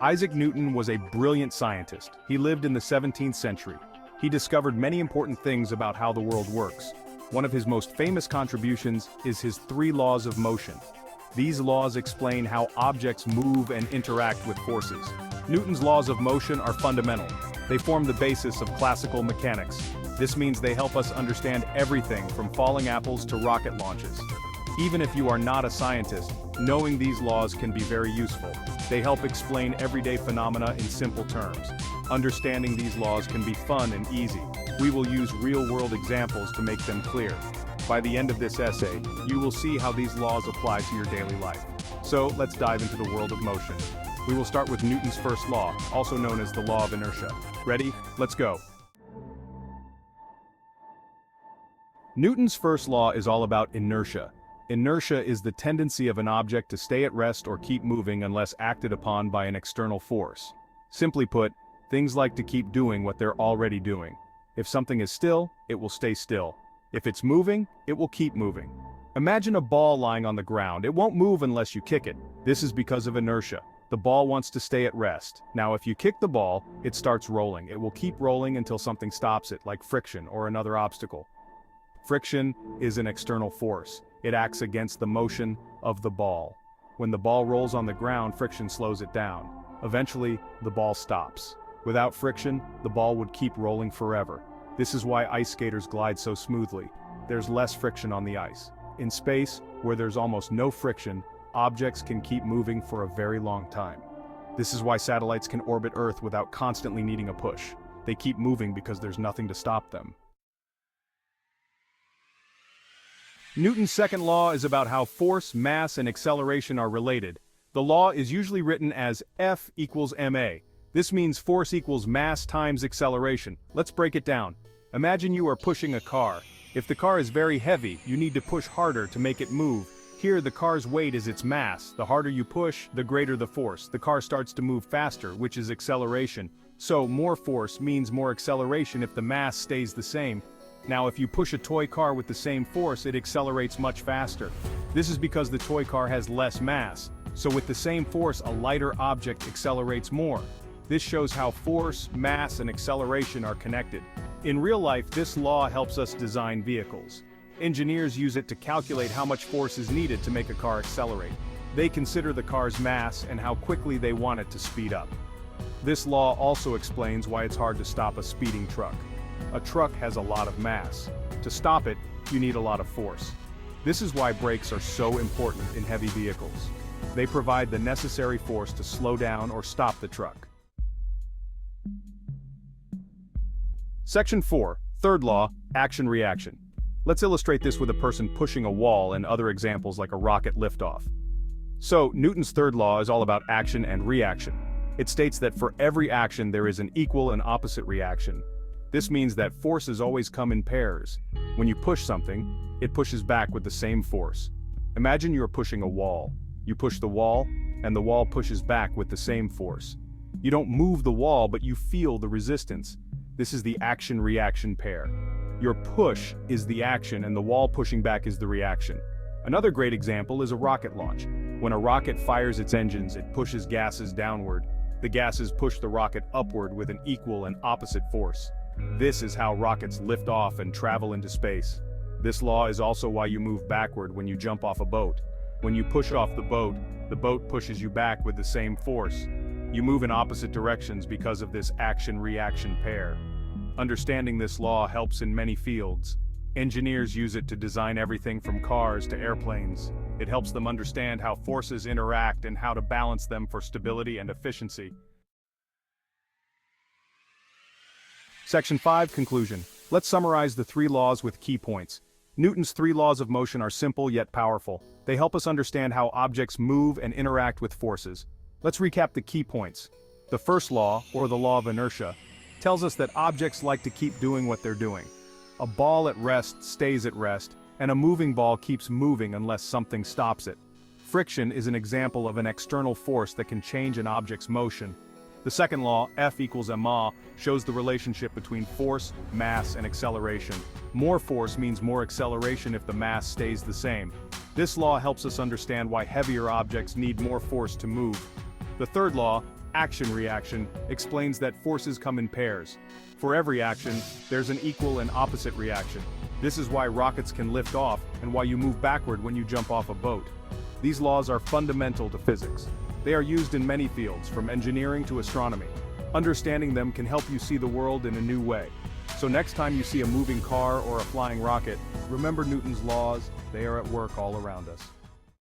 Isaac Newton was a brilliant scientist. He lived in the 17th century. He discovered many important things about how the world works. One of his most famous contributions is his three laws of motion. These laws explain how objects move and interact with forces. Newton's laws of motion are fundamental. They form the basis of classical mechanics. This means they help us understand everything from falling apples to rocket launches. Even if you are not a scientist, knowing these laws can be very useful. They help explain everyday phenomena in simple terms. Understanding these laws can be fun and easy. We will use real-world examples to make them clear. By the end of this essay, you will see how these laws apply to your daily life. So, let's dive into the world of motion. We will start with Newton's first law, also known as the law of inertia. Ready? Let's go. Newton's first law is all about inertia. Inertia is the tendency of an object to stay at rest or keep moving unless acted upon by an external force. Simply put, things like to keep doing what they're already doing. If something is still, it will stay still. If it's moving, it will keep moving. Imagine a ball lying on the ground. It won't move unless you kick it. This is because of inertia. The ball wants to stay at rest. Now if you kick the ball, it starts rolling. It will keep rolling until something stops it, like friction or another obstacle. Friction is an external force. It acts against the motion of the ball. When the ball rolls on the ground, friction slows it down. Eventually, the ball stops. Without friction, the ball would keep rolling forever. This is why ice skaters glide so smoothly. There's less friction on the ice. In space, where there's almost no friction, objects can keep moving for a very long time. This is why satellites can orbit Earth without constantly needing a push. They keep moving because there's nothing to stop them. Newton's second law is about how force, mass, and acceleration are related. The law is usually written as F equals ma. This means force equals mass times acceleration. Let's break it down. Imagine you are pushing a car. If the car is very heavy, you need to push harder to make it move. Here, the car's weight is its mass. The harder you push, the greater the force. The car starts to move faster, which is acceleration. So, more force means more acceleration if the mass stays the same. Now, if you push a toy car with the same force, it accelerates much faster. This is because the toy car has less mass. So with the same force, a lighter object accelerates more. This shows how force, mass, and acceleration are connected. In real life, this law helps us design vehicles. Engineers use it to calculate how much force is needed to make a car accelerate. They consider the car's mass and how quickly they want it to speed up. This law also explains why it's hard to stop a speeding truck. A truck has a lot of mass. To stop it, you need a lot of force. This is why brakes are so important in heavy vehicles. They provide the necessary force to slow down or stop the truck. Section 4, third law, action-reaction. Let's illustrate this with a person pushing a wall and other examples like a rocket liftoff. So, Newton's third law is all about action and reaction. It states that for every action there is an equal and opposite reaction. This means that forces always come in pairs. When you push something, it pushes back with the same force. Imagine you are pushing a wall. You push the wall, and the wall pushes back with the same force. You don't move the wall, but you feel the resistance. This is the action-reaction pair. Your push is the action, and the wall pushing back is the reaction. Another great example is a rocket launch. When a rocket fires its engines, it pushes gases downward. The gases push the rocket upward with an equal and opposite force. This is how rockets lift off and travel into space. This law is also why you move backward when you jump off a boat. When you push off the boat pushes you back with the same force. You move in opposite directions because of this action-reaction pair. Understanding this law helps in many fields. Engineers use it to design everything from cars to airplanes. It helps them understand how forces interact and how to balance them for stability and efficiency. Section 5, conclusion. Let's summarize the three laws with key points. Newton's three laws of motion are simple yet powerful. They help us understand how objects move and interact with forces. Let's recap the key points. The first law, or the law of inertia, tells us that objects like to keep doing what they're doing. A ball at rest stays at rest, and a moving ball keeps moving unless something stops it. Friction is an example of an external force that can change an object's motion. The second law, F equals ma, shows the relationship between force, mass, and acceleration. More force means more acceleration if the mass stays the same. This law helps us understand why heavier objects need more force to move. The third law, action-reaction, explains that forces come in pairs. For every action, there's an equal and opposite reaction. This is why rockets can lift off and why you move backward when you jump off a boat. These laws are fundamental to physics. They are used in many fields, from engineering to astronomy. Understanding them can help you see the world in a new way. So next time you see a moving car or a flying rocket, remember Newton's laws. They are at work all around us.